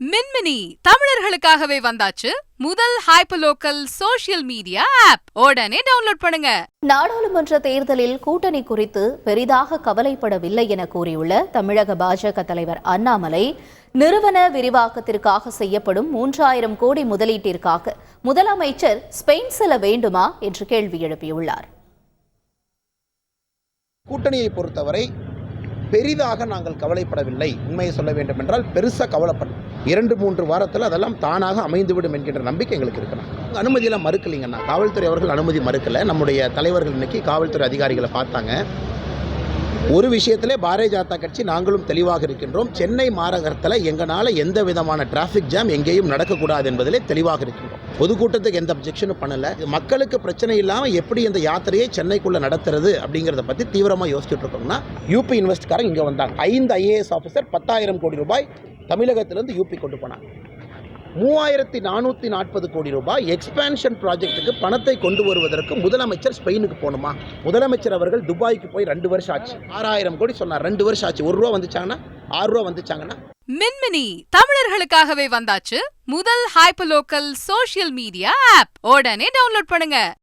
மின்மினி தமிழர்களுக்காகவே வந்தாச்சு முதல் hyperlocal social media app. உடனே டவுன்லோட் பண்ணுங்க. நாடாளுமன்ற தேர்தலில் கூட்டணி குறித்து பெரிதாக கவலைப்படவில்லை என கூறியுள்ள தமிழக பாஜக தலைவர் அண்ணாமலை, நிறுவன விரிவாக்கத்திற்காக செய்யப்படும் 3000 கோடி முதலீட்டிற்காக முதலமைச்சர் ஸ்பெயின் செல்ல வேண்டுமா என்று கேள்வி எழுப்பியுள்ளார். கூட்டணியை பொறுத்தவரை பெரிதாக நாங்கள் கவலைப்படவில்லை. உண்மையை சொல்ல வேண்டும் என்றால் பெருசாக கவலைப்படும் 2-3 வாரத்தில் அதெல்லாம் தானாக அமைந்துவிடும் என்கின்ற நம்பிக்கை எங்களுக்கு இருக்கணும். அனுமதியெல்லாம் மறுக்கலைங்கண்ணா. காவல்துறை அவர்கள் அனுமதி மறுக்கலை. நம்முடைய தலைவர்கள் இன்னைக்கு காவல்துறை அதிகாரிகளை பார்த்தாங்க. ஒரு விஷயத்திலே பாரதிய ஜனதா கட்சி நாங்களும் தெளிவாக இருக்கின்றோம். சென்னை மாநகரத்தில் எங்களால் எந்த விதமான டிராஃபிக் ஜாம் எங்கேயும் நடக்கக்கூடாது என்பதிலே தெளிவாக இருக்கின்றோம். பொதுக்கூட்டத்துக்கு எந்த அப்ஜெக்ஷனும் பண்ணலை. மக்களுக்கு பிரச்சனை இல்லாமல் எப்படி இந்த யாத்திரையை சென்னைக்குள்ளே நடத்துறது அப்படிங்கிறத பற்றி தீவிரமாக யோசிச்சுட்டு இருக்கோம்னா, யூபி இன்வெஸ்ட்காரங்க இங்கே வந்தாங்க. 5 IAS ஆஃபீஸர் 10,000 கோடி ரூபாய் தமிழகத்திலிருந்து யூபி கொண்டு போனாங்க. 3440 கோடி ரூபாய் எக்ஸ்பான்ஷன் ப்ராஜெக்ட்டுக்கு பணத்தை கொண்டு வருவதற்கு முதலமைச்சர் ஸ்பெயினுக்கு போகணுமா? முதலமைச்சர் அவர்கள் துபாய்க்கு போய் 2 வருஷம் ஆச்சு. 6000 கோடி சொன்னார். 2 வருஷம் ஆச்சு. 1 ரூபா வந்துச்சாங்கன்னா 6 ரூபா வந்துச்சாங்கன்னா. மின்மினி தமிழர்களுக்காகவே வந்தாச்சு முதல் ஹைப்பர்லோக்கல் சோஷியல் மீடியா ஆப். உடனே டவுன்லோட் பண்ணுங்க.